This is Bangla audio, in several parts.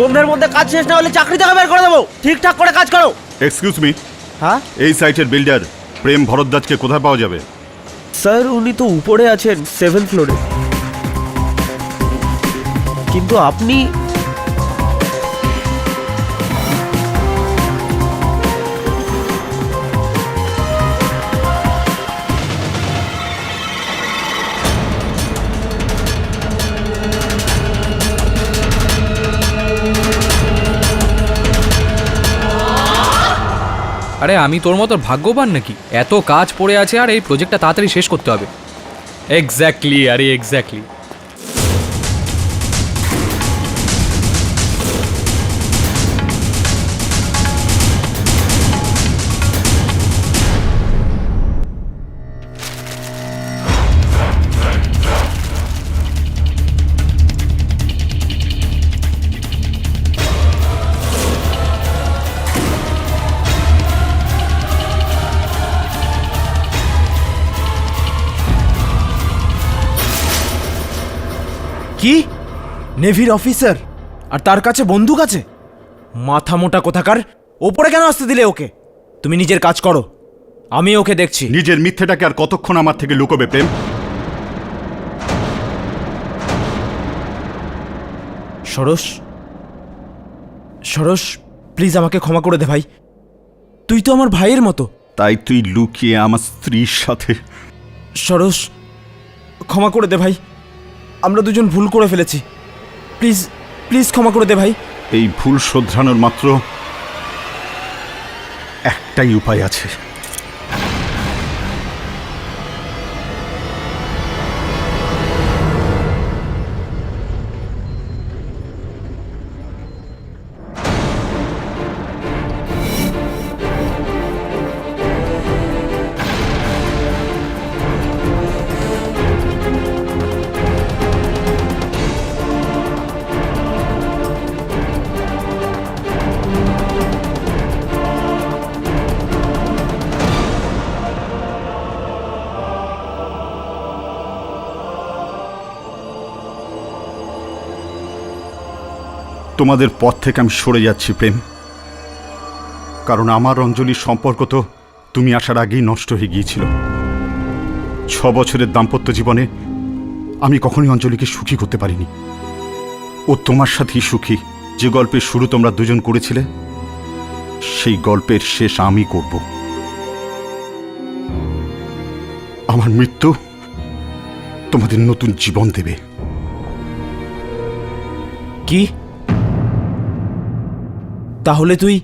সন্ধ্যের মধ্যে কাজ শেষ না হলে চাকরি থেকে বের করে দেবো। ঠিকঠাক করে কাজ করো। এক্সকিউজ মি, হ্যাঁ এই সাইটের বিল্ডার প্রেম ভরদ্বাজকে কোথায় পাওয়া যাবে? স্যার, উনি তো উপরে আছেন 7th ফ্লোরে। কিন্তু আপনি আরে আমি তোর মতো ভাগ্যবান নাকি? এত কাজ পড়ে আছে আর এই প্রজেক্টটা তাড়াতাড়ি শেষ করতে হবে। এক্স্যাক্টলি, আরে এক্স্যাক্টলি। কি? নেভির অফিসার আর তার কাছে বন্দুক আছে? মাথা মোটা কোথাকার! ওপরে কেন আসতে দিলে ওকে? তুমি নিজের কাজ করো, আমি ওকে দেখছি। নিজের মিথ্যেটাকে আর কতক্ষণ আমার থেকে লুকোবে প্রেম? সরোজ, সরোজ, প্লিজ আমাকে ক্ষমা করে দে ভাই। তুই তো আমার ভাইয়ের মতো। তাই তুই লুকিয়ে আমার স্ত্রীর সাথে? সরোজ, ক্ষমা করে দে ভাই, আমরা দুজন ভুল করে ফেলেছি। প্লিজ প্লিজ ক্ষমা করে দে ভাই। এই ভুল শোধরানোর মাত্র একটাই উপায় আছে। তোমাদের পথ থেকে আমি সরে যাচ্ছি প্রেম, কারণ আমার অঞ্জলির সম্পর্ক তো তুমি আসার আগেই নষ্ট হয়ে গিয়েছিল। 6 বছরের দাম্পত্য জীবনে আমি কখনোই অঞ্জলিকে সুখী করতে পারিনি। ও তোমার সাথেই সুখী। যে গল্পের শুরু তোমরা দুজন করেছিলে, সেই গল্পের শেষ আমি করব। আমার মৃত্যু তোমাদের নতুন জীবন দেবে। কি? তাহলে তুই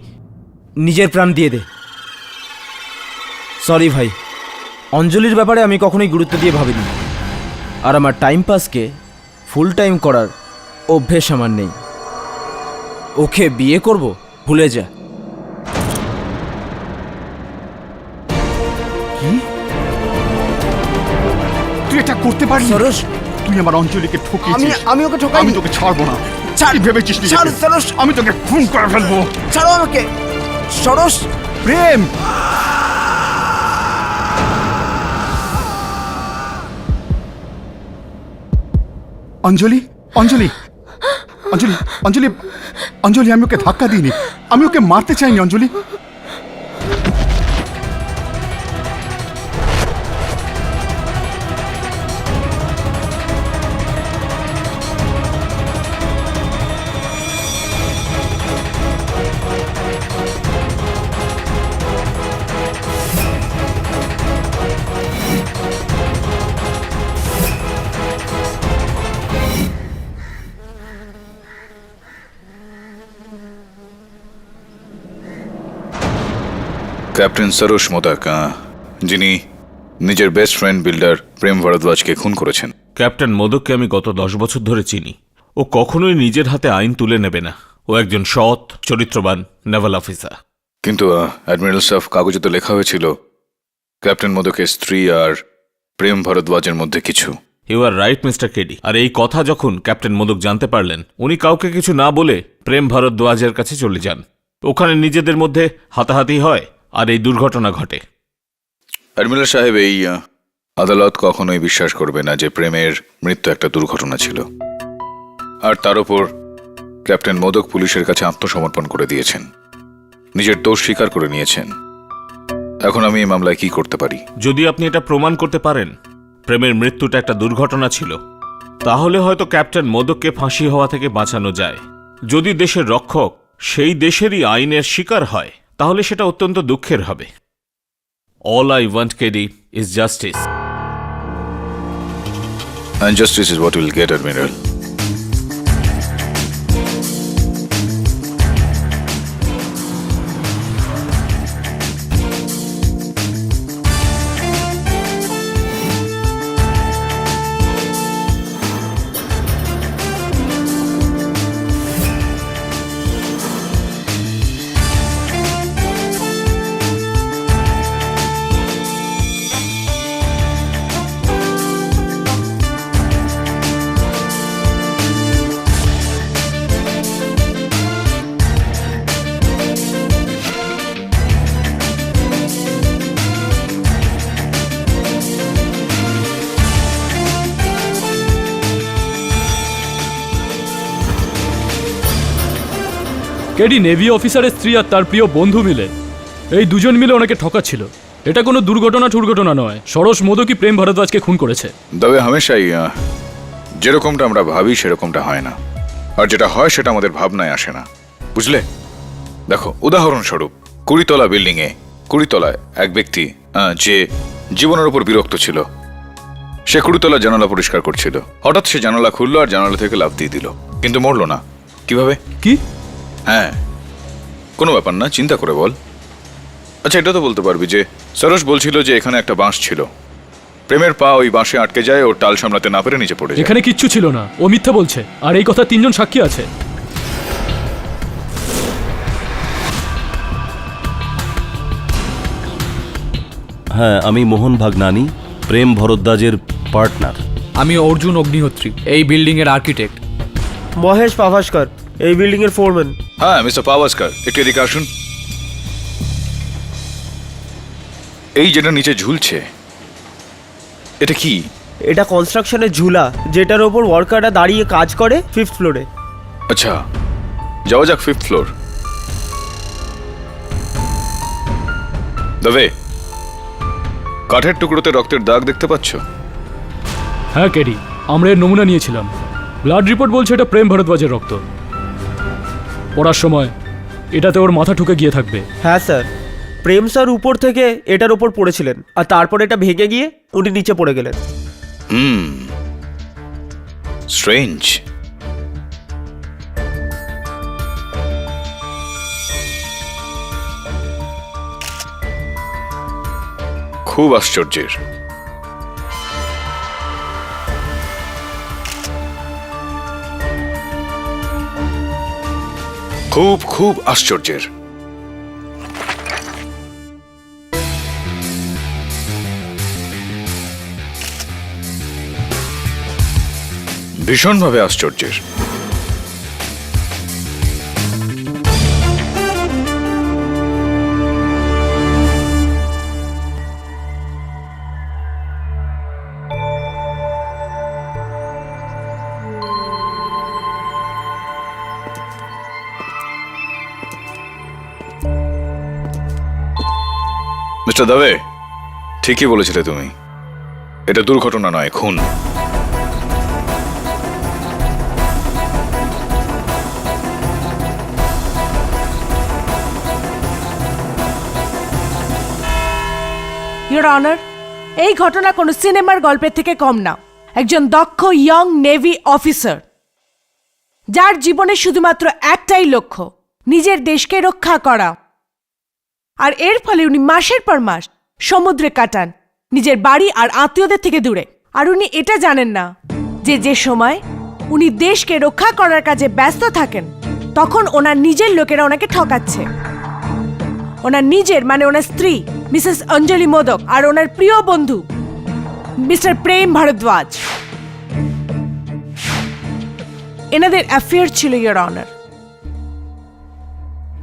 নিজের প্রাণ দিয়ে দে। সরি ভাই, অঞ্জলির ব্যাপারে আমি কখনোই গুরুত্ব দিয়ে ভাবিনি, আর আমার টাইম পাসকে ফুল টাইম করার অভ্যেস আমার নেই। ওকে বিয়ে করব ভুলে যা। কি? তুই এটা করতে পারলি? সরোজ, তুই আমার অঞ্জলিকে ঠকিয়েছিস। আমি ওকে ঠকাইনি। আমি তোকে ছাড়বো না। ছাড়। কি ভেবেছিস নিজেকে? ছাড়, সরোজ। আমি তোকে খুন করে ফেলবো। ছাড়ো আমাকে সরোজ। প্রেম, অঞ্জলি, অঞ্জলি, অঞ্জলি, অঞ্জলি, অঞ্জলি, আমি ওকে ধাক্কা দিইনি, আমি ওকে মারতে চাইনি। অঞ্জলি, ক্যাপ্টেন সরোজ মোদক, যিনি নিজের বেস্ট ফ্রেন্ড বিল্ডার প্রেম ভরদ্বাজকে খুন করেছেন। ক্যাপ্টেন মোদককে আমি গত 10 বছর ধরে চিনি। ও কখনোই নিজের হাতে আইন তুলে নেবে না। ও একজন সৎ, চরিত্রবান নেভাল অফিসার। কিন্তু অ্যাডমিরাল সাহেব, কাগজে তো লেখা হয়েছিল ক্যাপ্টেন মোদকের স্ত্রী আর প্রেম ভরদ্বাজের মধ্যে কিছু। You are right mister KD. আর এই কথা যখন ক্যাপ্টেন মোদক জানতে পারলেন, উনি কাউকে কিছু না বলে প্রেম ভরদ্বাজের কাছে চলে যান। ওখানে নিজেদের মধ্যে হাতাহাতি হয় আর এই দুর্ঘটনা ঘটে। অ্যাডমিরাল সাহেব, এই আদালত কখনোই বিশ্বাস করবে না যে প্রেমের মৃত্যু একটা দুর্ঘটনা ছিল। আর তার উপর ক্যাপ্টেন মোদক পুলিশের কাছে আত্মসমর্পণ করে দিয়েছেন, নিজের দোষ স্বীকার করে নিয়েছেন। এখন আমি এই মামলায় কি করতে পারি? যদি আপনি এটা প্রমাণ করতে পারেন প্রেমের মৃত্যুটা একটা দুর্ঘটনা ছিল, তাহলে হয়তো ক্যাপ্টেন মোদককে ফাঁসি হওয়া থেকে বাঁচানো যায়। যদি দেশের রক্ষক সেই দেশেরই আইনের শিকার হয়, তাহলে সেটা অত্যন্ত দুঃখের হবে। All I want KD is justice. And justice is what we'll get, Admiral. KD navy অফিসারের স্ত্রী আর তার প্রিয় বন্ধু মিলে এই দুজন মিলে ওনাকে ঠকাচ্ছিল। এটা কোনো দুর্ঘটনা নয়, সরস মোদকই প্রেম ভরদ্বাজকে খুন করেছে। তবে হামেশাই যেরকমটা আমরা ভাবি সেরকমটা হয় না, আর যেটা হয় সেটা আমাদের ভাবনায় আসে না, বুঝলে? দেখো, উদাহরণস্বরূপ 20 তলা বিল্ডিংয়ে 20 তলায় এক ব্যক্তি যে জীবনের উপর বিরক্ত ছিল, সে 20 তলার জানালা পরিষ্কার করছিল। হঠাৎ সে জানালা খুললো আর জানালা থেকে লাফ দিয়ে দিল, কিন্তু মরল না। কিভাবে? কি? হ্যাঁ, কোনো ব্যাপার না, চিন্তা করে বল। আচ্ছা, এটা তো বলতে পারবি যে সরোজ বলছিল যে এখানে একটা বাঁশ ছিল, প্রেমের পা ওই বাঁশে আটকে যায়, ওর টাল সামলাতে না পেরে নিচে পড়ে যায়। এখানে কিচ্ছু ছিল না, ও মিথ্যা বলছে, আর এই কথা 3 জন সাক্ষী আছে। হ্যাঁ, আমি মোহন ভাগনানি, প্রেম ভরদ্বাজের পার্টনার। আমি অর্জুন অগ্নিহোত্রী, এই বিল্ডিং এর আর্কিটেক্ট। মহেশ পাভাস্কর, এই বিল্ডিং এর ফোরম্যান। হ্যাঁ, মিস্টার পাওয়াস্কর, একটু এদিকে আসুন। এই যেটা নিচে ঝুলছে, এটা কি? এটা কনস্ট্রাকশনের ঝুলা, যেটার ওপর ওয়ার্কাররা দাঁড়িয়ে কাজ করে 5th ফ্লোরে। আচ্ছা, যাওয়া যাক 5th ফ্লোর। দবে, কাঠের টুকরোতে রক্তের দাগ দেখতে পাচ্ছ? হ্যাঁ কেডি, আমরা এর নমুনা নিয়েছিলাম। ব্লাড রিপোর্ট বলছে এটা প্রেম ভরদ্বাজের রক্ত। পড়ার সময় এটাতে ওর মাথা ঠুকে গিয়ে থাকবে। হ্যাঁ স্যার, প্রেম স্যার উপর থেকে এটার ওপর পড়েছিলেন, আর তারপর এটা ভেঙে গিয়ে উনি নিচে পড়ে গেলেন। স্ট্রেঞ্জ। খুব আশ্চর্যের। খুব খুব আশ্চর্যের। ভীষণভাবে আশ্চর্যের। মিস্টার দবে, ঠিকই বলেছিলে তুমি, এটা দুর্ঘটনা নয়, খুন। ইয়োর অনার, এই ঘটনা কোনো সিনেমার গল্পের থেকে কম না। একজন দক্ষ ইয়ং নেভি অফিসার, যার জীবনে শুধুমাত্র একটাই লক্ষ্য, নিজের দেশকে রক্ষা করা। আর এর ফলে উনি মাসের পর মাস সমুদ্রে কাটান, নিজের বাড়ি আর আত্মীয়দের থেকে দূরে। আর উনি এটা জানেন না যে যে সময় উনি দেশকে রক্ষা করার কাজে ব্যস্ত থাকেন, তখন ওনার নিজের লোকেরা ওনাকে ঠকাচ্ছে। ওনার নিজের মানে ওনার স্ত্রী মিসেস অঞ্জলি মোদক আর ওনার প্রিয় বন্ধু মিস্টার প্রেম ভরদ্বাজ, এনাদের অ্যাফেয়ার ছিল ইয়োর অনার।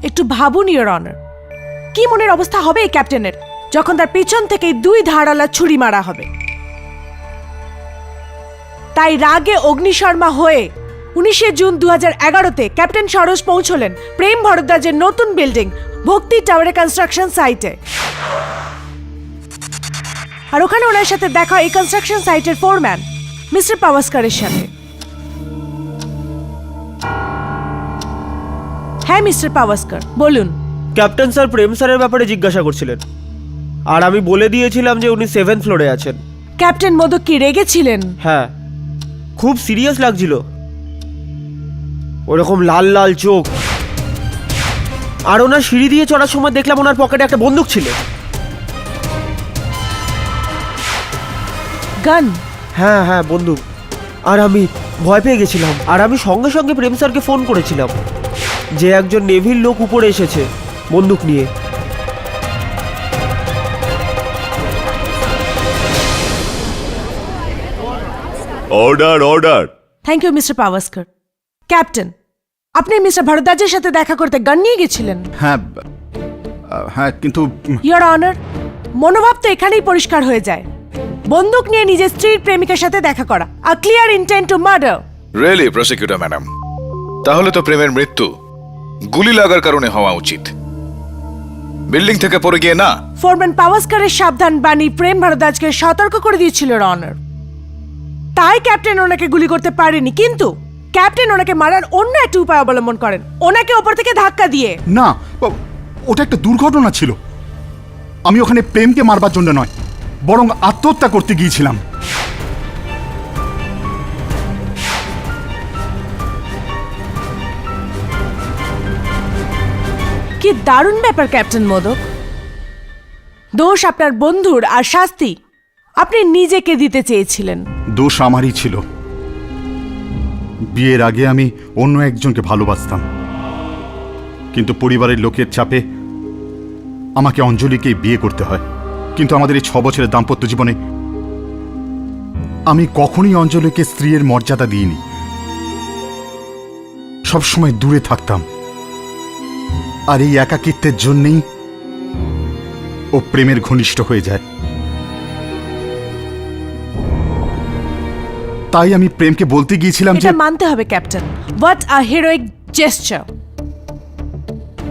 একটু ভাবুন ইয়োর অনার, কি মনের অবস্থা হবে এই ক্যাপ্টেনের যখন তার পিছন থেকে 2 ধারালা ছুরি মারা হবে। তাই রাগে অগ্নিশর্মা হয়ে 19শে জুন 2011-তে ক্যাপ্টেন সরোজ পৌঁছলেন প্রেম ভরদ্বাজের নতুন বিল্ডিং ভক্তি টাওয়ারের কনস্ট্রাকশন সাইটে। আর ওখানে ওনার সাথে দেখা এই কনস্ট্রাকশন সাইটের ফোরম্যান মিস্টার পাওয়াস্কারের সাথে। হ্যাঁ মিস্টার পাওয়াস্কার, বলুন। ক্যাপ্টেন স্যার প্রেম স্যারের ব্যাপারে জিজ্ঞাসা করছিলেন, আর আমি বলে দিয়েছিলাম যে উনি 7th ফ্লোরে আছেন। ক্যাপ্টেন মোদক কি রেগেছিলেন? হ্যাঁ, খুব সিরিয়াস লাগছিল, ওরকম লাল লাল চোখ। আর ওনার সিঁড়ি দিয়ে চড়ার সময় দেখলাম ওনার পকেটে একটা বন্দুক ছিল। গান? হ্যাঁ হ্যাঁ, বন্দুক। আর আমি ভয় পেয়ে গেছিলাম, আর আমি সঙ্গে সঙ্গে প্রেম স্যারকে ফোন করেছিলাম যে একজন নেভির লোক উপরে এসেছে বন্দুক নিয়ে। Order order. Thank you mister Pawaskar. Captain, আপনি মিস্টার ভরদ্বাজের সাথে দেখা করতে গান নিয়ে গেছিলেন? হ্যাঁ হ্যাঁ, কিন্তু ইয়োর অনার, মনোভাব তো এখানেই পরিষ্কার হয়ে যায়। বন্দুক নিয়ে নিজের স্ত্রীর প্রেমিকের সাথে দেখা করা, a clear intent to murder. Really prosecutor madam, তাহলে তো প্রেমের মৃত্যু গুলি লাগার কারণে হওয়া উচিত, বিল্ডিং থেকে পড়ে গিয়ে না। ফোরম্যান পাওয়াস্কারের সাবধান বাণী প্রেম ভরদ্বাজকে সতর্ক করে দিয়েছিল অনার, তাই ক্যাপ্টেন ওনাকে গুলি করতে পারেনি। কিন্তু ক্যাপ্টেন ওনাকে মারার অন্য একটা উপায় অবলম্বন করেন, ওনাকে ওপর থেকে ধাক্কা দিয়ে। না, ওটা একটা দুর্ঘটনা ছিল। আমি ওখানে প্রেমকে মারবার জন্য নয়, বরং আত্মহত্যা করতে গিয়েছিলাম। কি দারুণ ব্যাপার ক্যাপ্টেন মোদক। দোষ আপনার বন্ধুর আর শাস্তি আপনি নিজেকে দিতে চেয়েছিলেন। দোষ আমারই ছিল। বিয়ের আগে আমি অন্য একজনকে ভালোবাসতাম, কিন্তু পরিবারের লোকের চাপে আমাকে অঞ্জলিকে বিয়ে করতে হয়। কিন্তু আমাদের এই 6 বছরের দাম্পত্য জীবনে আমি কখনোই অঞ্জলিকে স্ত্রীর মর্যাদা দিইনি, সবসময় দূরে থাকতাম। আর এই একাকিত্বের জন্যেই ও প্রেমের ঘনিষ্ঠ হয়ে যায়। তাই আমি প্রেমকে বলতে গিয়েছিলাম যে এটা মানতে হবে captain, what a heroic gesture.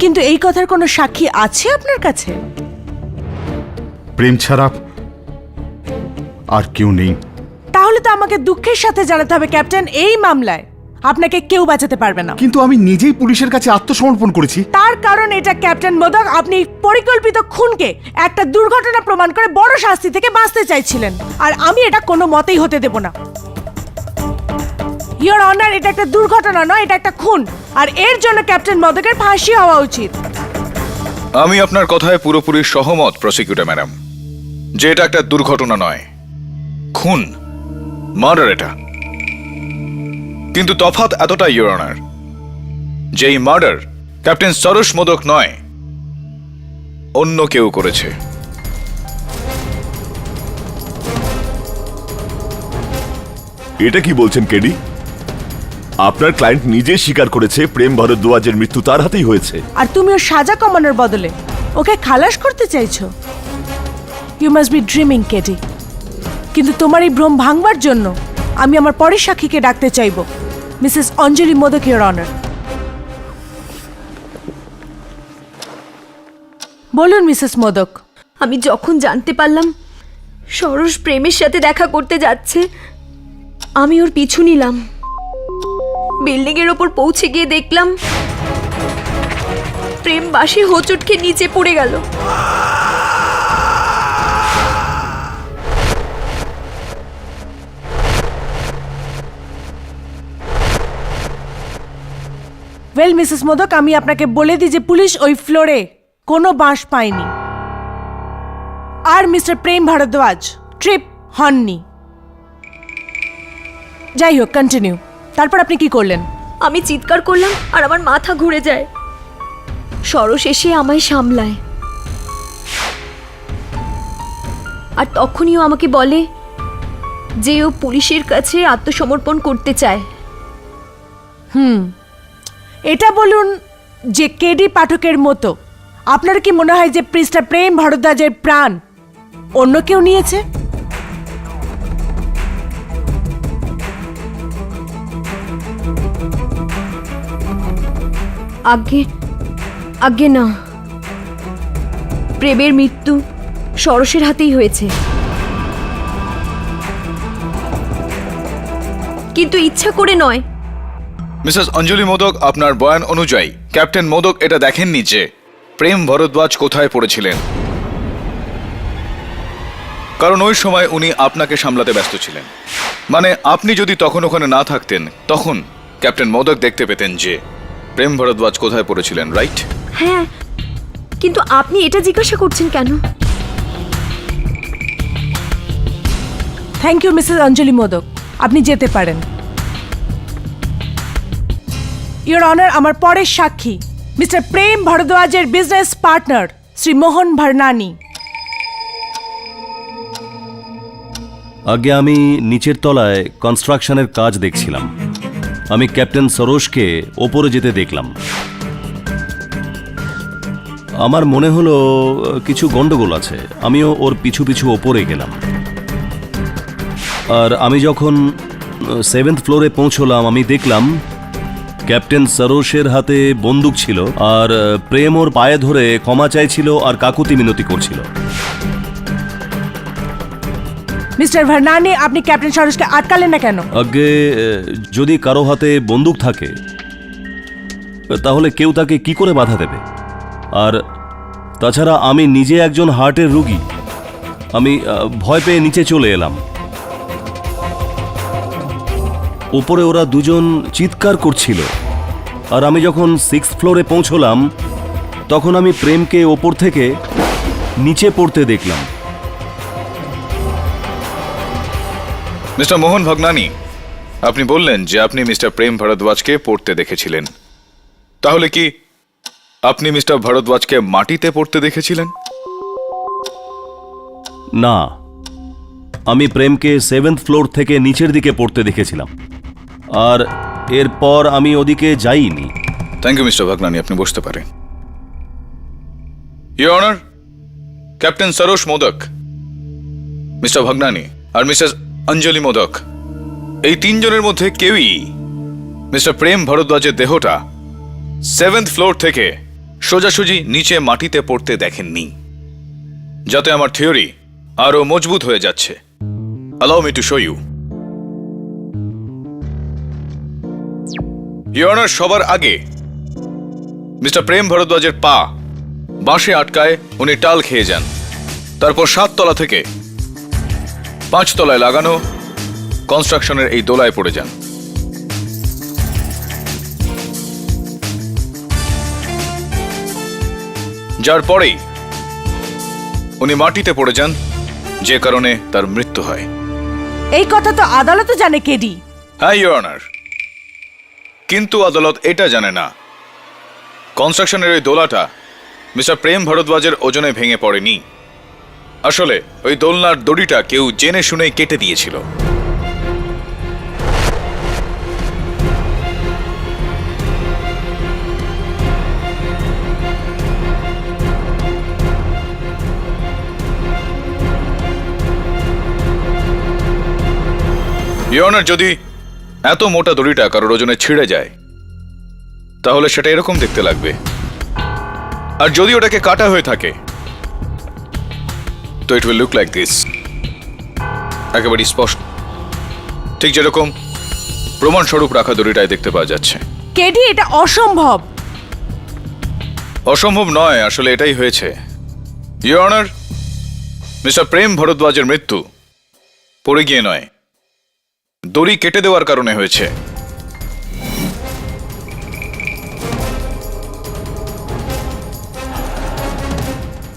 কিন্তু এই কথার কোনো সাক্ষী আছে আপনার কাছে? প্রেম ছাড়া আর কেউ নেই। তাহলে তো আমাকে দুঃখের সাথে জানাতে হবে ক্যাপ্টেন, এই মামলায় আপনাকে কেউ বাঁচাতে পারবে না। কিন্তু আমি নিজেই পুলিশের কাছে আত্মসমর্পণ করেছি। তার কারণ এটা ক্যাপ্টেন মোদক, আপনি পরিকল্পিত খুনকে একটা দুর্ঘটনা প্রমাণ করে বড় শাস্তি থেকে বাঁচতে চাইছিলেন, আর আমি এটা কোনো মতেই হতে দেব না। ইয়োর অনার, এটা একটা দুর্ঘটনা নয়, এটা একটা খুন, আর এর জন্য ক্যাপ্টেন মোদকের ফাঁসি হওয়া উচিত। আমি আপনার কথায় পুরোপুরি সহমত প্রসিকিউটর ম্যাডাম, যে এটা একটা দুর্ঘটনা নয়, খুন, মার্ডার এটা। কিন্তু তফাৎ এতটাই ইয়োর অনার, যে এই মার্ডার ক্যাপ্টেন সরোজ মোদক নয়, অন্য কেউ করেছে। এটা কি বলছেন কেডি? আপনার ক্লায়েন্ট নিজে স্বীকার করেছে প্রেম ভরদ্বাজের মৃত্যু তার হাতেই হয়েছে। আর তুমি ওর সাজা কমানোর বদলে ওকে খালাস করতে চাইছো? You must be dreaming KD. কিন্তু তোমার এই ভ্রম ভাঙবার জন্য আমি আমার পরের সাক্ষীকে ডাকতে চাইব, Mrs Anjali modak, your honour. বলুন মিসেস মোদক। আমি যখন জানতে পারলাম সরোজ প্রেমের সাথে দেখা করতে যাচ্ছে, আমি ওর পিছু নিলাম। বিল্ডিং এর ওপর পৌঁছে গিয়ে দেখলাম প্রেম বাসে হোঁচট খেয়ে নিচে পড়ে গেল। ওয়েল মিসেস মোদক, আমি আপনাকে বলে দিই যে পুলিশ ওই ফ্লোরে কোনো বাঁশ পায়নি, আর মিস্টার প্রেম ভরদ্বাজ ট্রিপ হননি। যাই হোক, কন্টিনিউ। তারপর আপনি কি করলেন? আমি চিৎকার করলাম আর আমার মাথা ঘুরে যায়। সরোজ এসে আমায় সামলায়, আর তখনই ও আমাকে বলে যে ও পুলিশের কাছে আত্মসমর্পণ করতে চায়। এটা বলুন যে কেডি পাঠকের মতো আপনার কি মনে হয় যে মিস্টার প্রেম ভরদ্বাজের প্রাণ অন্য কেউ নিয়েছে? আগে আগে না, প্রেমের মৃত্যু সরসের হাতেই হয়েছে, কিন্তু ইচ্ছা করে নয়। মিসেস অঞ্জলি মোদক, আপনার বয়ান অনুযায়ী ক্যাপ্টেন মোদক এটা দেখেননি যে প্রেম ভরদ্বাজ কোথায় পড়েছিলেন, কারণ ওই সময় উনি আপনাকে সামলাতে ব্যস্ত ছিলেন। মানে আপনি যদি তখন ওখানে না থাকতেন, তখন ক্যাপ্টেন মোদক দেখতে পেতেন যে প্রেম ভরদ্বাজ কোথায় পড়েছিলেন, রাইট? হ্যাঁ, কিন্তু আপনি এটা জিজ্ঞাসা করছেন কেন? Thank you Mrs Anjali modak, আপনি যেতে পারেন। ইওর অনার, আমার পরের সাক্ষী mister Prem ভরদ্বাজের business partner Shri মোহন ভার্নানি। আগে আমি নিচের তলায় কনস্ট্রাকশনের কাজ দেখছিলাম। আমি ক্যাপ্টেন সরোজকে ওপরে যেতে দেখলাম। আমার মনে হলো কিছু গন্ডগোল আছে। আমিও ওর পিছু পিছু ওপরে গেলাম। আর আমি যখন 7th ফ্লোরে পৌঁছলাম, আমি দেখলাম ক্যাপ্টেন সরোজের হাতে বন্দুক ছিল, আর প্রেম ওর পায়ে ধরে ক্ষমা চাইছিল আর কাকুতি মিনতি করছিল। মিস্টার ভার্নানি, আপনি ক্যাপ্টেন সরোজকে আটকালেন না কেন? আগে যদি কারো হাতে বন্দুক থাকে তাহলে কেউ তাকে কি করে বাধা দেবে? আর তাছাড়া আমি নিজে একজন হার্টের রোগী। আমি ভয় পেয়ে নিচে চলে এলাম। ওপরে ওরা দুজন চিৎকার করছিল, আর আমি যখন 6th ফ্লোরে পৌঁছলাম তখন আমি প্রেমকে ওপর থেকে নিচে পড়তে দেখলাম। মিস্টার মোহন ভাগনানি, আপনি বললেন যে আপনি মিস্টার প্রেম ভরদ্বাজকে পড়তে দেখেছিলেন। তাহলে কি আপনি মিস্টার ভরদ্বাজকে মাটিতে পড়তে দেখেছিলেন? না, আমি প্রেমকে 7th ফ্লোর থেকে নিচের দিকে পড়তে দেখেছিলাম, আর এরপর আমি ওদিকে যাইনি। থ্যাংক ইউ মিস্টার ভাগনানি, আপনি বসতে পারেন। Your honour, captain Saroj Modak, mister Bhagnani আর মিসেস অঞ্জলি মোদক, এই তিনজনের মধ্যে কেউই মিস্টার প্রেম ভরদ্বাজের দেহটা 7th ফ্লোর থেকে সোজাসুজি নিচে মাটিতে পড়তে দেখেননি। যাতে আমার থিওরি আরো মজবুত হয়ে যাচ্ছে। Allow me to show you. Your honour, সবার আগে মিস্টার প্রেম ভরদ্বাজের পা বাঁশে আটকায়, উনি টাল খেয়ে যান। তারপর 7 তলা থেকে 5 তলায় লাগানো কনস্ট্রাকশনের এই দোলায় পড়ে যান। যার পরেই উনি মাটিতে পড়ে যান, যে কারণে তার মৃত্যু হয়। এই কথা তো আদালতও জানে, কেডি। হ্যাঁ ইওর অনার, কিন্তু আদালত এটা জানে না কনস্ট্রাকশনের ওই দোলাটা মিস্টার প্রেম ভরদ্বাজের ওজনে ভেঙে পড়েনি। আসলে ওই দোলনার দড়িটা কেউ জেনে শুনেই কেটে দিয়েছিল। ইওর অনার, যদি এত মোটা দড়িটা কারোর ওজনে ছিঁড়ে যায় তাহলে সেটা এরকম দেখতে লাগবে, আর যদি ওটাকে কাটা হয়ে থাকে তো it will look like this, একেবারে স্পষ্ট, ঠিক যেরকম প্রমাণস্বরূপ রাখা দড়িটায় দেখতে পাওয়া যাচ্ছে। কেডি, এটা অসম্ভব। অসম্ভব নয়, আসলে এটাই হয়েছে। ইওর অনার, মিস্টার প্রেম ভরদ্বাজের মৃত্যু পড়ে গিয়ে নয়, দড়ি কেটে দেওয়ার কারণে হয়েছে।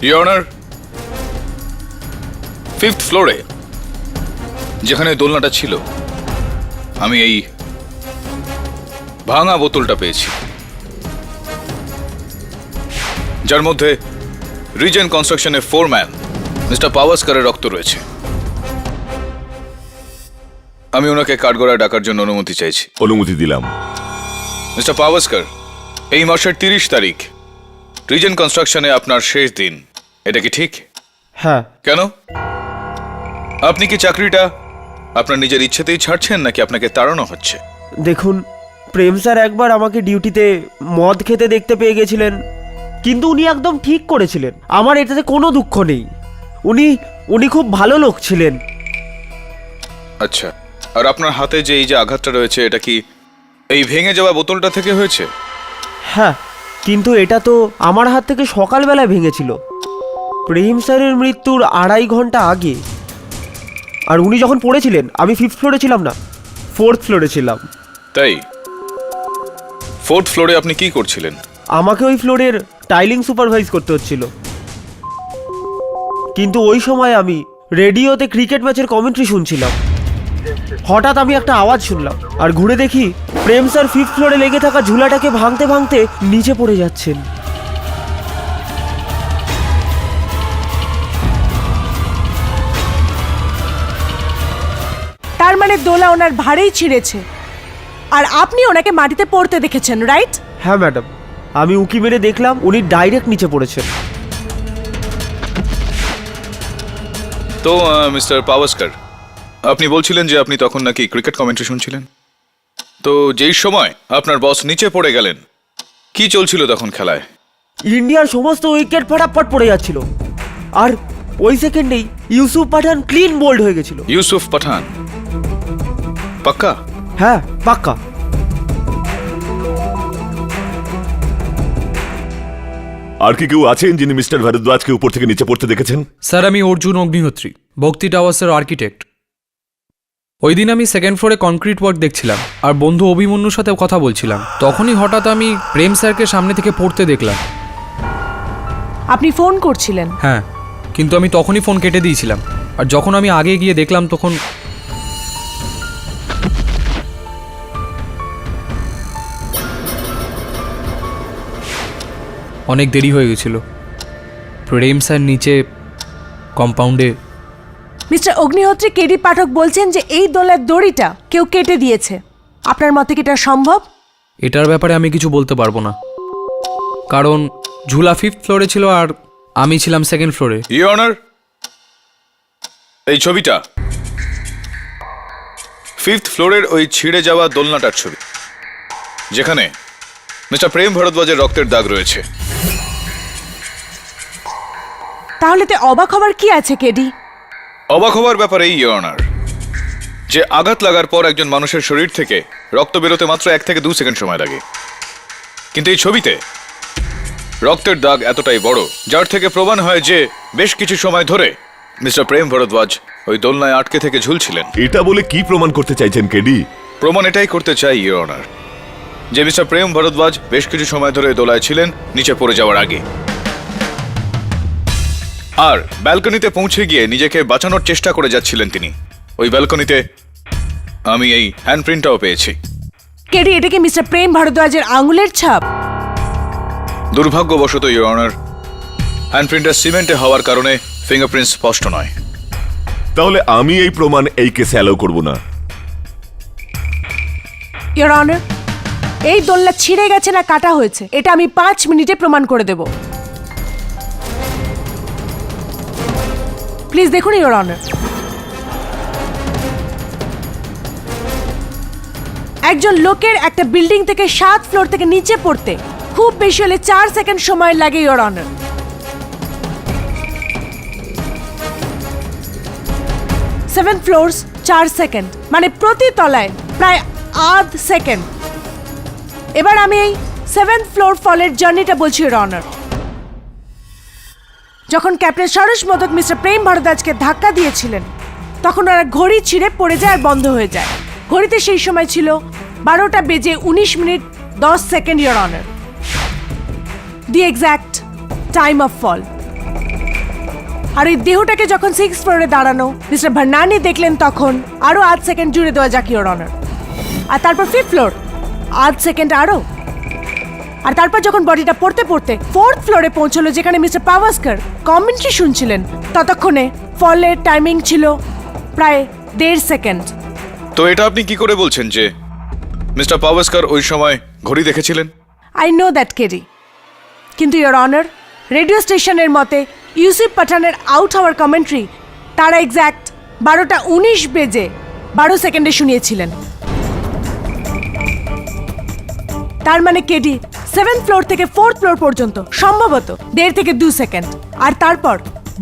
ইওর অনার, 5th ফ্লোরে যেখানে দোলনাটা ছিল, আমি এই ভাঙা বোতলটা পেয়েছি, যার মধ্যে রিজেন কনস্ট্রাকশনের ফোরম্যান মিস্টার পাওয়াস্কারের রক্ত রয়েছে। আমি ওনাকে কাঠগড়ায় ডাকার জন্য অনুমতি চাইছি। অনুমতি দিলাম। মিস্টার পাওয়াস্কার, এই মাসের 30 তারিখ রিজেন কনস্ট্রাকশনে আপনার শেষ দিন, এটা কি ঠিক? হ্যাঁ। কেন? আপনি কি চাকরিটা আপনার নিজের ইচ্ছেতেই ছাড়ছেন নাকি আপনাকে তাড়ানো হচ্ছে? দেখুন, প্রেম স্যার একবার আমাকে ডিউটিতে মদ খেতে দেখতে পেয়ে গেছিলেন, কিন্তু উনি একদম ঠিক করেছিলেন। আমার এটাতে কোনো দুঃখ নেই। উনি খুব ভালো লোক ছিলেন। আচ্ছা, আর আপনার হাতে যে এই যে আঘাতটা রয়েছে, এটা কি এই ভেঙে যাওয়া বোতলটা থেকে হয়েছে? হ্যাঁ, কিন্তু এটা তো আমার হাত থেকে সকালবেলায় ভেঙেছিল, প্রেম স্যারের মৃত্যুর 2.5 ঘন্টা আগে। আর উনি যখন পড়েছিলেন আমি 5th ফ্লোরে ছিলাম না, 4th ফ্লোরে ছিলাম। তাই 4th ফ্লোরে আপনি কি করছিলেন? আমাকে ওই ফ্লোরের টাইলিং সুপারভাইজ করতে হচ্ছিল, কিন্তু ওই সময় আমি রেডিওতে ক্রিকেট ম্যাচের কমেন্ট্রি শুনছিলাম। হঠাৎ আমি একটা আওয়াজ শুনলাম, আর ঘুরে দেখি প্রেম স্যার 5th ফ্লোরে লেগে থাকা ঝুলাটাকে ভাঙতে ভাঙতে নিচে পড়ে যাচ্ছেন। তার মানে দোলা ওনার ভাড়েই ছিঁড়েছে, আর আপনি ওনাকে মাটিতে পড়তে দেখেছেন, রাইট? হ্যাঁ ম্যাডাম, আমি উকি মেরে দেখলাম উনি ডাইরেক্ট নিচে পড়েছেন। তো মিস্টার পাওয়াস্কার, আপনি বলছিলেন যে আপনি তখন নাকি ক্রিকেট কমেন্ট্রি শুনছিলেন। তো যেই সময় আপনার বস নিচে পড়ে গেলেন, কি চলছিল তখন খেলায়? ইন্ডিয়ার সমস্ত উইকেট ফটাফট পড়ে যাচ্ছিল, আর ওই সেকেন্ডেই ইউসুফ পাঠান ক্লিন বোল্ড হয়ে গেছিল। ইউসুফ পাঠান? পাক্কা? হ্যাঁ, পাক্কা। আর কি কেউ আছেন যিনি মিস্টার ভারদ্বাজকে উপর থেকে নিচে পড়তে দেখেছেন? স্যার, আমি অর্জুন অগ্নিহোত্রী, ভক্তি টাওয়ার্সের আর্কিটেক্ট। ওই দিন আমি 2nd ফ্লোরে কনক্রিট ওয়ার্ক দেখছিলাম, আর বন্ধু অভিমন্যুর সাথে কথা বলছিলাম। তখনই হঠাৎ আমি প্রেম স্যারকে সামনে থেকে পড়তে দেখলাম। আপনি ফোন করছিলেন? হ্যাঁ, কিন্তু আমি তখনই ফোন কেটে দিয়েছিলাম। আর যখন আমি আগে গিয়ে দেখলাম তখন অনেক দেরি হয়ে গেছিল। প্রেম স্যার নিচে কম্পাউন্ডে। মিস্টার অগ্নিহোত্রী, কেডি পাঠক বলছেন যে এই দোলার দড়িটা কেউ কেটে দিয়েছে। আপনার মতে কি এটা সম্ভব? এটার ব্যাপারে আমি কিছু বলতে পারবো না, কারণ ঝুলা 5th ফ্লোরে ছিল আর আমি ছিলাম 2nd ফ্লোরে। ইওর অনার, এই ছবিটা 5th ফ্লোরের ওই ছিঁড়ে যাওয়া দোলনাটার ছবি, যেখানে মিস্টার প্রেম ভরদ্বাজের রক্তের দাগ রয়েছে। তাহলে তো অবাক হবার কি আছে কেডি? অবাক হবার ব্যাপারে ইওর অনার, যে আঘাত লাগার পর একজন মানুষের শরীর থেকে রক্ত বেরোতে মাত্র 1 থেকে 2 সেকেন্ড সময় লাগে, কিন্তু এই ছবিতে রক্তের দাগ এতটাই বড়, যার থেকে প্রমাণ হয় যে বেশ কিছু সময় ধরে মিস্টার প্রেম ভরদ্বাজ ওই দোলনায় আটকে থেকে ঝুলছিলেন। এটা বলে কি প্রমাণ করতে চাইছেন কেডি? প্রমাণ এটাই করতে চাই ইওর অনার, যে মিস্টার প্রেম ভরদ্বাজ বেশ কিছু সময় ধরে দোলায় ছিলেন নিচে পড়ে যাওয়ার আগে, আর ব্যালকনিতে পৌঁছে গিয়ে নিজেকে বাঁচানোর চেষ্টা করে যাচ্ছিলেন তিনি। ওই ব্যালকনিতে আমি এই হ্যান্ডপ্রিন্টটাও পেয়েছি। কেডি, এটা কি মিস্টার প্রেম ভারদ্বাজের আঙুলের ছাপ? দুর্ভাগ্যবশত ইওর অনার, হ্যান্ডপ্রিন্টটা সিমেন্টে হওয়ার কারণে ফিঙ্গারপ্রিন্ট স্পষ্ট নয়। তাহলে আমি এই প্রমাণ এই কেসে অ্যালাউ করব না। ইওর অনার, এই দোলনা ছিঁড়ে গেছে না কাটা হয়েছে, এটা আমি 5 মিনিটে প্রমাণ করে দেব। প্লিজ দেখুন ইওর অনার। একজন লোকের একটা বিল্ডিং থেকে 7th ফ্লোর থেকে নিচে পড়তে খুব বেশি হলে 4 সেকেন্ড সময় লাগে ইওর অনার। 7 ফ্লোরস 4 সেকেন্ড, মানে প্রতি তলায় প্রায় আধ সেকেন্ড। এবার আমি এই 7th ফ্লোর ফলের জার্নিটা বলছি ইওর অনার। যখন ক্যাপ্টেন সরোজ মোদক মিস্টার প্রেম ভারদ্বাজকে ধাক্কা দিয়েছিলেন, তখন ওরা ঘড়ি ছিঁড়ে পড়ে যায় আর বন্ধ হয়ে যায়। ঘড়িতে সেই সময় ছিল 12টা বেজে 19 minute 10 second your honour, the exact time of fall. আর এই দেহটাকে যখন 6th ফ্লোরে দাঁড়ানো মিস্টার ভার্নানি দেখলেন, তখন আরো আধ সেকেন্ড জুড়ে দেওয়া যাক ইওর অনার। আর তারপর 5th ফ্লোর, আধ সেকেন্ড আরো। আর তারপর যখন বডিটা পড়তে পড়তে 4th ফ্লোরে পৌঁছলো, যেখানে মিস্টার পাওয়াস্কার কমেন্ট্রি শুনছিলেন, ততক্ষণে ফলের টাইমিং ছিল প্রায় 1.5 সেকেন্ড। তো এটা আপনি কি করে বলছেন যে মিস্টার পাওয়াস্কার ওই সময় ঘড়ি দেখেছিলেন? আই নো দ্যাট কেডি, কিন্তু ইওর অনার, রেডিও স্টেশনের মতে ইউসুফ পাঠানের আউট হওয়ার কমেন্ট্রি তারা এক্স্যাক্ট 12টা 19 বেজে 12 সেকেন্ডে শুনিয়েছিলেন। তার মানে কেডি 7th ফ্লোর থেকে 4th ফ্লোর পর্যন্ত সম্ভবত 1.5 থেকে 2 সেকেন্ড। আর তারপর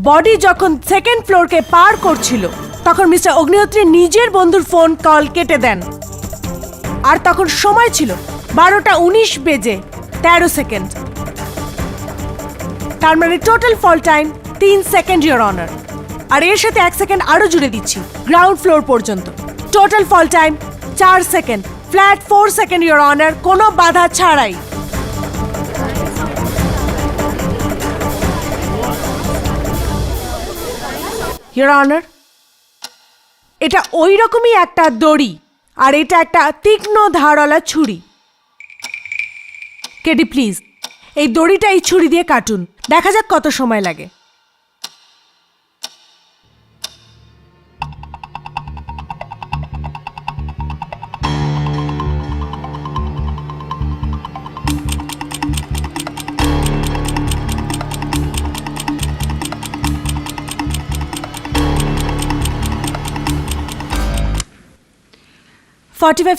বডি যখন 2nd ফ্লোরকে পার করছিল তখন মিস্টার অগ্নিহোত্রী নিজের বন্ধুর ফোন কল কেটে দেন। আর তখন সময় ছিল 12:19 তার মানে total fall time 3 second your honour. আর এর সাথে 1 সেকেন্ড আরো জুড়ে দিচ্ছি গ্রাউন্ড ফ্লোর পর্যন্ত। Total fall time 4 second, flat 4 second your honour, কোনো বাধা ছাড়াই। ইওর অনার, এটা ওই রকমই একটা দড়ি আর এটা একটা তীক্ষ্ণ ধারওয়ালা ছুরি। কেডি প্লিজ এই দড়িটা এই ছুরি দিয়ে কাটুন, দেখা যাক কত সময় লাগে।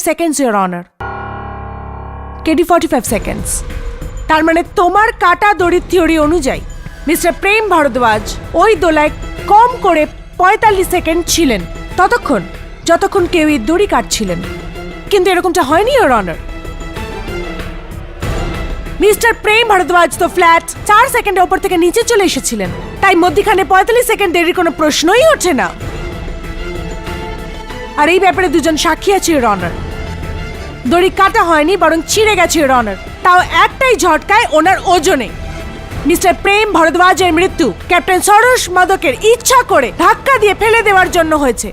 seconds, Your Honor. KD 45 seconds. তার মানে তোমার কাটা দড়ির থিওরি অনুযায়ী মিস্টার প্রেম ভারদ্বাজ ওই দোলায় কম করে 45 সেকেন্ড ছিলেন ততক্ষণ যতক্ষণ কেউ এই দড়ি কাটছিলেন। কিন্তু এরকমটা হয়নি ইওর অনার। মিস্টার প্রেম ভারদ্বাজ তো ফ্ল্যাট 4 সেকেন্ডের ওপর থেকে নিচে চলে এসেছিলেন, তাই মধ্যখানে 45 সেকেন্ড দেরির কোনো প্রশ্নই ওঠে না। আর এই ব্যাপারে দুজন সাক্ষী আছে ইওর অনার। দড়ি কাটা হয়নি বরং ছিঁড়ে গেছে ইওর অনার, তাও একটাই ঝটকায় ওনার ওজনে। মিস্টার প্রেম ভারদ্বাজের মৃত্যু ক্যাপ্টেন সরোজ মাদকের ইচ্ছা করে ধাক্কা দিয়ে ফেলে দেওয়ার জন্য হয়েছে।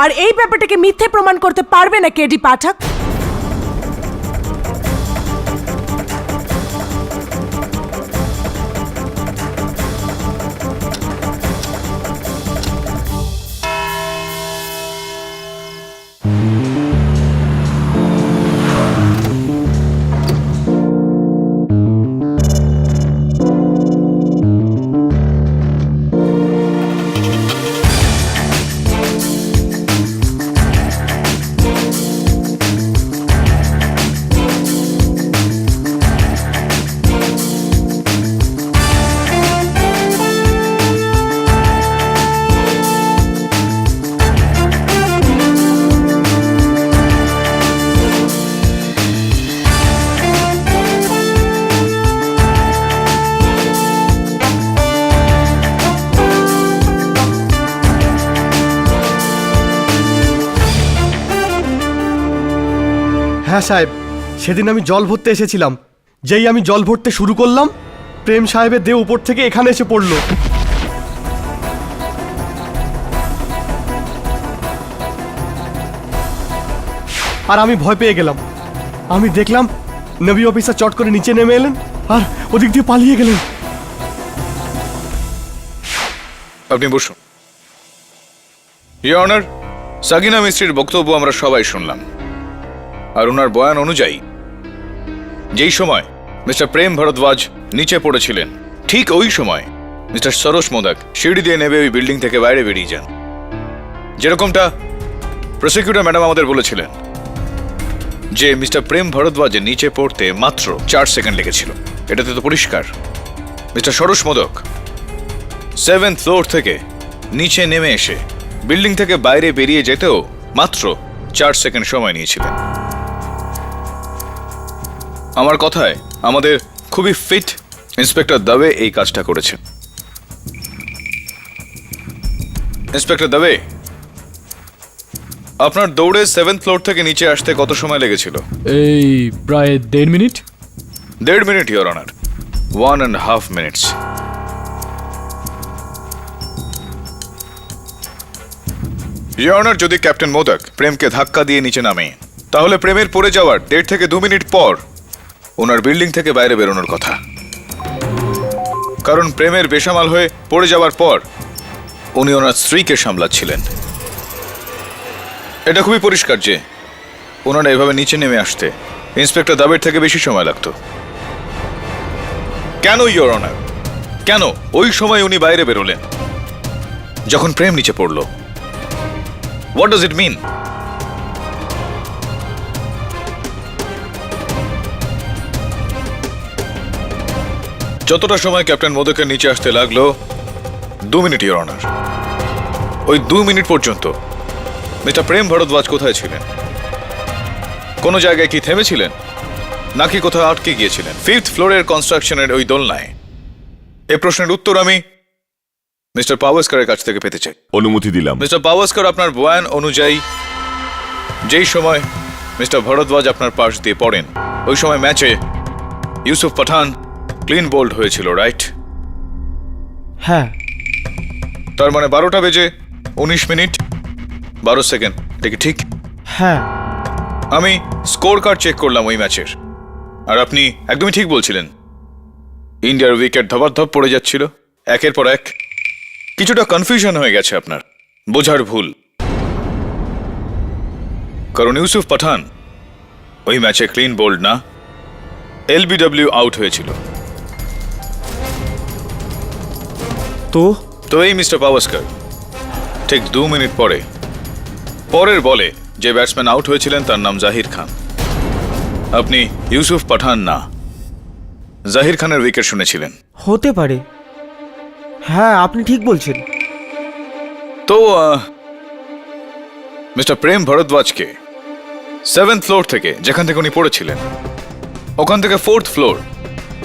আর এই ব্যাপারটাকে মিথ্যে প্রমাণ করতে পারবে না কেডি পাঠক। হ্যাঁ সাহেব, সেদিন আমি জল ভরতে এসেছিলাম। যেই আমি জল ভরতে শুরু করলাম, প্রেম সাহেবের দেহ উপর থেকে এখানে এসে পড়ল। আর আমি ভয় পেয়ে গেলাম। আমি দেখলাম নবী অফিসার চট করে নিচে নেমে এলেন আর ওদিক দিয়ে পালিয়ে গেলেন। আপনি বসুন। ইওর অনার, সাগিনা মিস্ত্রির বক্তব্য আমরা সবাই শুনলাম। আর ওনার বয়ান অনুযায়ী যেই সময় মিস্টার প্রেম ভারদ্বাজ নিচে পড়েছিলেন ঠিক ওই সময় মিস্টার সরোজ মোদক সিঁড়ি দিয়ে নেমে ওই বিল্ডিং থেকে বাইরে বেরিয়ে যান। যেরকমটা প্রসিকিউটর ম্যাডাম আমাদের বলেছিলেন যে মিস্টার প্রেম ভারদ্বাজের নিচে পড়তে মাত্র 4 সেকেন্ড লেগেছিল। এটাতে তো পরিষ্কার mister Saroj modak 7th floor থেকে নিচে নেমে এসে বিল্ডিং থেকে বাইরে বেরিয়ে যেতেও মাত্র 4 সেকেন্ড সময় নিয়েছিলেন। আমার কথায় আমাদের খুবই ফিট ইন্সপেক্টর দবে এই কাজটা করেছেন। ইন্সপেক্টর দবে, আপনার দৌড়ে 7th ফ্লোর থেকে নিচে আসতে কত সময় লেগেছিল? এই প্রায় 1.5 minute. 1.5 minute your honour, 1.5 minutes. Your honour, যদি ক্যাপ্টেন মোদক প্রেমকে ধাক্কা দিয়ে নিচে নামে তাহলে প্রেমের পড়ে যাওয়ার 1.5 থেকে 2 মিনিট পর ওনার বিল্ডিং থেকে বাইরে বেরোনোর কথা। কারণ প্রেমের বেসামাল হয়ে পড়ে যাওয়ার পর উনি ওনার স্ত্রীকে সামলাচ্ছিলেন। এটা খুবই পরিষ্কার যে ওনারা এভাবে নিচে নেমে আসতে ইন্সপেক্টর দাবের থেকে বেশি সময় লাগতো। কেন ইওর অনার, কেন ওই সময় উনি বাইরে বেরোলেন যখন প্রেম নিচে পড়ল? হোয়াট ডাজ ইট মিন? যতটা সময় ক্যাপ্টেন মোদকের নিচে আসতে লাগলো 2 মিনিট, ইওর অনার। ওই 2 মিনিট পর্যন্ত মিস্টার প্রেম ভরদ্বাজ কোথায় ছিলেন? কোনো জায়গায় কি থেমেছিলেন, নাকি কোথাও আটকে গিয়েছিলেন 5th ফ্লোরের কনস্ট্রাকশনের ওই দোলনায়? এই প্রশ্নের উত্তর আমি মিস্টার পাওয়াস্কারের কাছ থেকে পেতে চাই। অনুমতি দিলাম। মিস্টার পাওয়াস্কার, আপনার বয়ান অনুযায়ী যেই সময় মিস্টার ভরদ্বাজ আপনার পাশ দিয়ে পড়েন, ওই সময় ম্যাচে ইউসুফ পাঠান ক্লিন বোল্ড হয়েছিল, রাইট? হ্যাঁ। তার মানে 12টা বেজে 19 মিনিট 12 সেকেন্ড, এটা কি ঠিক? হ্যাঁ। আমি স্কোর কার্ড চেক করলাম ওই ম্যাচের, আর আপনি একদমই ঠিক বলছিলেন। ইন্ডিয়ার উইকেট ধপাধপ পড়ে যাচ্ছিল একের পর এক। কিছুটা কনফিউশন হয়ে গেছে আপনার, বোঝার ভুল। কারণ ইউসুফ পাঠান ওই ম্যাচে ক্লিন বোল্ড না, এলবিডব্লিউ আউট হয়েছিল। তো এই মিস্টার পাওয়াস্কার ঠিক 2 মিনিট পরের বলে যে ব্যাটসম্যান আউট হয়েছিলেন তার নাম জাহির খান। আপনি ইউসুফ পাঠান না, জাহির খানের উইকেট শুনেছিলেন। হতে পারে, হ্যাঁ আপনি ঠিক বলছেন। তো মিস্টার প্রেম ভরদ্বাজকে 7th ফ্লোর থেকে, যেখান থেকে উনি পড়েছিলেন, ওখান থেকে 4th ফ্লোর,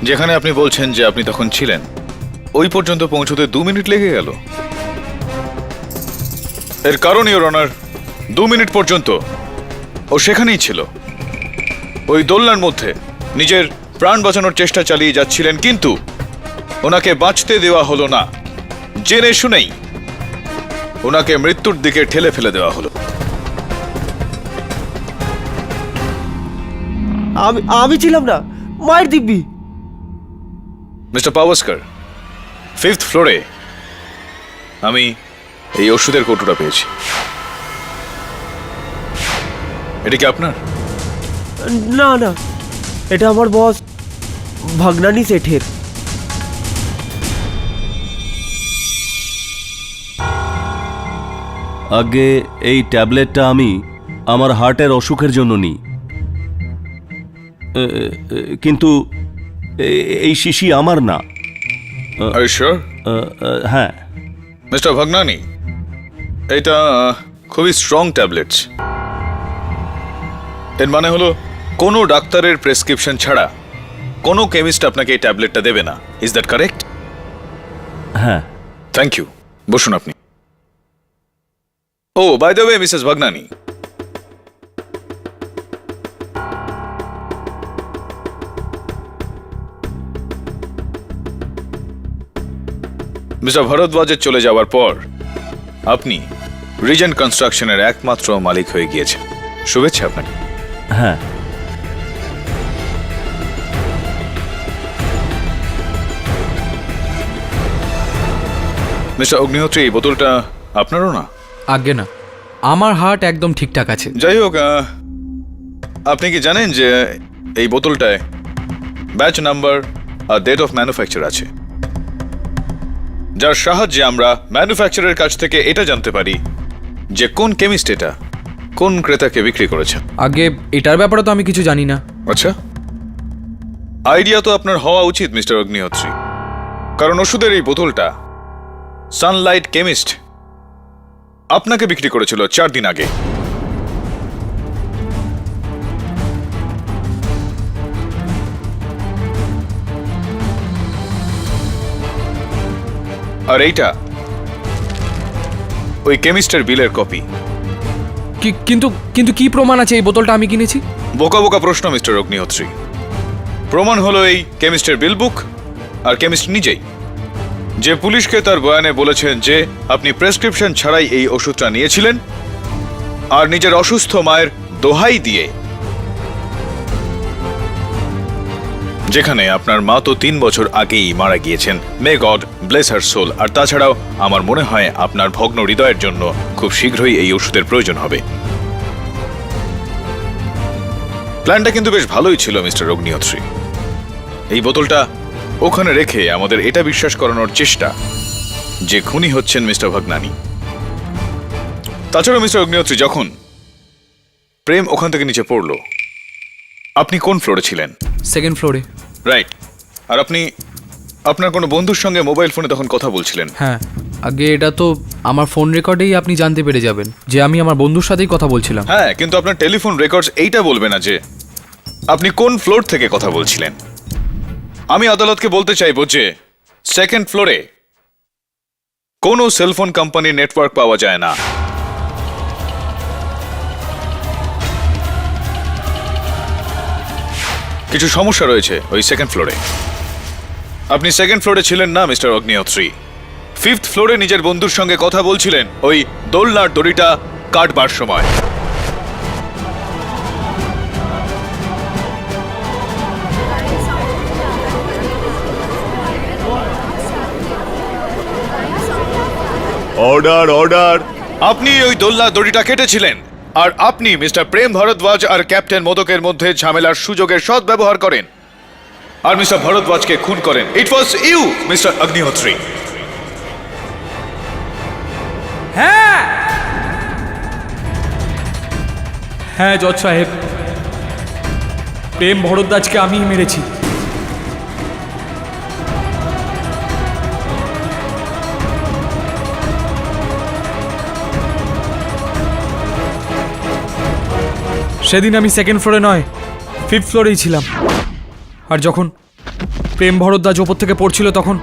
যেখানে আপনি বলছেন যে আপনি তখন ছিলেন, ওই পর্যন্ত পৌঁছতে 2 মিনিট লেগে গেল। এর কারণ, ইওর অনার, 2 মিনিট পর্যন্ত ও সেখানেই ছিল, ওই দোলনার মধ্যে নিজের প্রাণ বাঁচানোর চেষ্টা চালিয়ে যাচ্ছিলেন, কিন্তু ওনাকে বাঁচতে দেওয়া হলো না। জেনে শুনেই ওনাকে মৃত্যুর দিকে ঠেলে ফেলে দেওয়া হলো। আমি ছিলাম না, মায়ের দিব্যি। মিস্টার পাওয়াস্কার, 5th ফ্লোরে আমি এই ওষুধের কৌটোটা পেয়েছি। এটা কি আপনার? না না, এটা আমার বস ভাগনানি শেঠের। আগে এই ট্যাবলেটটা আমি আমার হার্টের অসুখের জন্য নিই, কিন্তু এই শিশি আমার না। Are you sure? হ্যাঁ। মিস্টার ভাগনানি, এটা খুবই স্ট্রং ট্যাবলেটস। এর মানে হলো কোনো ডাক্তারের প্রেসক্রিপশন ছাড়া কোনো কেমিস্ট আপনাকে এই ট্যাবলেটটা দেবে না। Is that correct? হ্যাঁ। থ্যাংক ইউ, বসুন আপনি। Oh by the way, Mrs Bhagnani, mister ভরদ্বাজের চলে যাওয়ার পর আপনি রিজেন্ট কনস্ট্রাকশনের একমাত্র মালিক হয়ে গিয়েছেন। শুভেচ্ছা আপনাকে। হ্যাঁ। মিস্টার অগ্নিহোত্রী, এই বোতলটা আপনারও না? আজ্ঞে না, আমার হার্ট একদম ঠিকঠাক আছে। যাই হোক, আপনি কি জানেন যে এই বোতলটায় ব্যাচ নাম্বার আর ডেট অফ ম্যানুফ্যাকচার আছে, যার সাহায্যে আমরা ম্যানুফ্যাকচারের কাছ থেকে এটা জানতে পারি যে কোন কেমিস্ট এটা কোন ক্রেতাকে বিক্রি করেছে? আগে এটার ব্যাপারে তো আমি কিছু জানি না। আচ্ছা, আইডিয়া তো আপনার হওয়া উচিত মিস্টার অগ্নিহোত্রী, কারণ ওষুধের এই বোতলটা সানলাইট কেমিস্ট আপনাকে বিক্রি করেছিল 4 দিন আগে। আর এইটা ওই কেমিস্টের বিলের কপি। কিন্তু কিন্তু কি প্রমাণ আছে এই বোতলটা আমি কিনেছি? বোকা বোকা প্রশ্ন মিস্টার অগ্নিহোত্রী। প্রমাণ হলো এই কেমিস্টের বিল বুক আর কেমিস্ট নিজেই, যে পুলিশকে তার বয়ানে বলেছেন যে আপনি প্রেসক্রিপশন ছাড়াই এই ওষুধটা নিয়েছিলেন, আর নিজের অসুস্থ মায়ের দোহাই দিয়ে, যেখানে আপনার মা তো 3 বছর আগেই মারা গিয়েছেন, মে গড ব্লেস হার সোল। আর তাছাড়াও আমার মনে হয় আপনার ভগ্ন হৃদয়ের জন্য খুব শীঘ্রই এই ওষুধের প্রয়োজন হবে। প্ল্যানটা কিন্তু বেশ ভালোই ছিল মিস্টার অগ্নিহোত্রী। এই বোতলটা ওখানে রেখে আমাদের এটা বিশ্বাস করানোর চেষ্টা যে খুনি হচ্ছেন মিস্টার ভাগনানি। তাছাড়া মিস্টার অগ্নিহোত্রী, যখন প্রেম ওখান থেকে নিচে পড়লো, আপনি কোন ফ্লোরে ছিলেন? 2nd ফ্লোরে। রাইট। আর আপনি আপনার কোনো বন্ধুর সঙ্গে মোবাইল ফোনে তখন কথা বলছিলেন। হ্যাঁ, আগে এটা তো আমার ফোন রেকর্ডেই আপনি জানতে পেরে যাবেন যে আমি আমার বন্ধুর সাথেই কথা বলছিলাম। হ্যাঁ, কিন্তু আপনার টেলিফোন রেকর্ডস এইটা বলবে না যে আপনি কোন ফ্লোর থেকে কথা বলছিলেন। আমি আদালতকে বলতে চাইবো যে সেকেন্ড ফ্লোরে কোনো সেলফোন কোম্পানির নেটওয়ার্ক পাওয়া যায় না। কিছু সমস্যা রয়েছে ওই সেকেন্ড ফ্লোরে। আপনি সেকেন্ড ফ্লোরে ছিলেন না মিস্টার অগ্নিহোত্রী, ফিফথ ফ্লোরে নিজের বন্ধুর সঙ্গে কথা বলছিলেন ওই দোলনার দড়িটা কাটবার সময়। Order order. আপনি ওই দোলনা দড়িটা কেটেছিলেন, আর আপনি মিস্টার প্রেম ভরদ্বাজ আর ক্যাপ্টেন মোদকের মধ্যে ঝামেলার সুযোগের সৎ ব্যবহার করেন আর মিস্টার ভরদ্বাজকে খুন করেন। ইট ওয়াজ ইউ মিস্টার অগ্নিহোত্রী। হ্যাঁ জজ সাহেব, প্রেম ভরদ্বাজকে আমিই মেরেছি। সেদিন আমি সেকেন্ড ফ্লোরে নয়, ফিফথ ফ্লোরেই ছিলাম। আর যখন প্রেম ভরদ্বাজ ওপর থেকে পড়ছিল তখন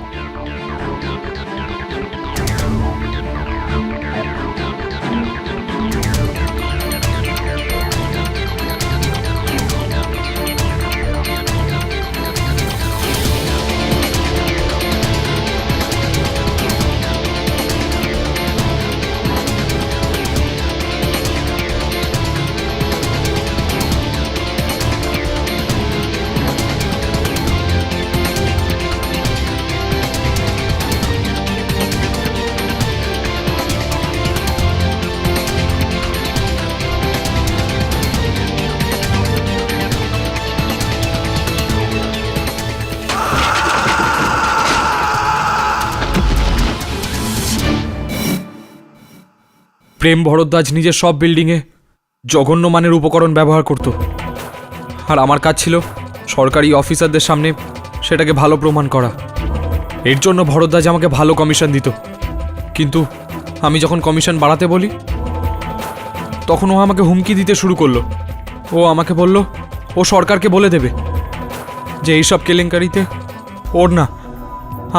প্রেম ভরদ্বাজ নিজের সব বিল্ডিংয়ে জঘন্য মানের উপকরণ ব্যবহার করত, আর আমার কাজ ছিল সরকারি অফিসারদের সামনে সেটাকে ভালো প্রমাণ করা। এর জন্য ভরদ্বাজ আমাকে ভালো কমিশন দিত, কিন্তু আমি যখন কমিশন বাড়াতে বলি তখন ও আমাকে হুমকি দিতে শুরু করলো। ও আমাকে বলল ও সরকারকে বলে দেবে যে এইসব কেলেঙ্কারিতে ওর না,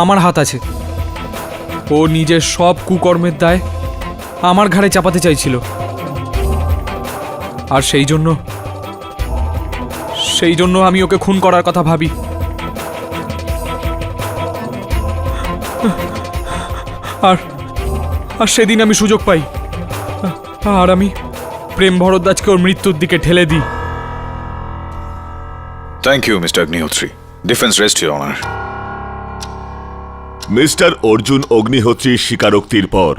আমার হাত আছে। ও নিজের সব কুকর্মের দায় আমার ঘাড়ে চাপাতে চাইছিল, আর সেই জন্য আমি ওকে খুন করার কথা ভাবি। আর সেদিন আমি সুযোগ পাই, আর আমি প্রেম ভরদ্বাজকে ওর মৃত্যুর দিকে ঠেলে দিই। Thank you Mister Agnihotri. Defence rest your honour. Mister Arjun অগ্নিহোত্রীর স্বীকারোক্তির পর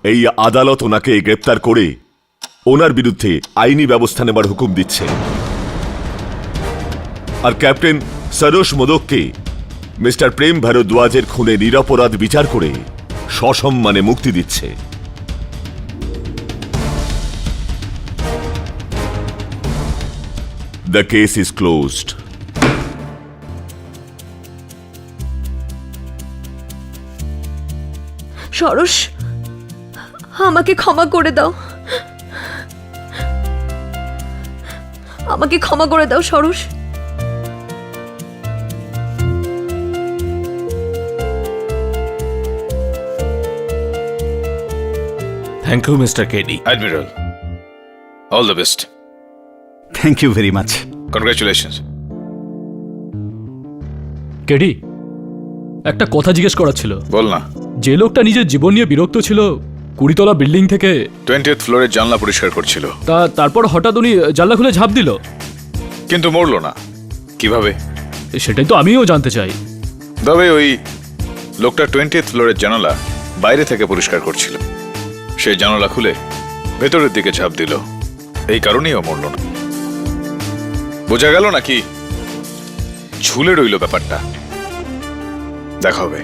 এই আদালত ওনাকে গ্রেপ্তার করে ওনার বিরুদ্ধে আইনি ব্যবস্থা নেবার হুকুম দিচ্ছে, আর ক্যাপ্টেন সরোজ মোদককে মিস্টার প্রেম ভরদ্বাজের খুনে নিরপরাধ বিচার করে সসম্মানে মুক্তি দিচ্ছে। The case is closed. Saroj, আমাকে ক্ষমা করে দাও, আমাকে ক্ষমা করে দাও Saroj. Thank you mister KD. Admiral, all the best. Thank you very much. Congratulations. KD, একটা কথা জিজ্ঞেস করার ছিল। বল না। যে লোকটা নিজের জীবন নিয়ে বিরক্ত ছিল, 20তলা বিল্ডিং থেকে 20th ফ্লোরের জানলা পরিষ্কার করছিল, তারপর হঠাৎ উনি জানলা খুলে ঝাঁপ দিল, কিন্তু মরলো না। কিভাবে? সেটাই তো আমিও জানতে চাই। তবে ওই লোকটা 20th ফ্লোরের জানালা বাইরে থেকে পরিষ্কার করছিল, সেই জানালা খুলে ভেতরের দিকে ঝাঁপ দিল, এই কারণেই ও মরল না। বোঝা গেল নাকি ঝুলে রইল ব্যাপারটা? দেখা হবে।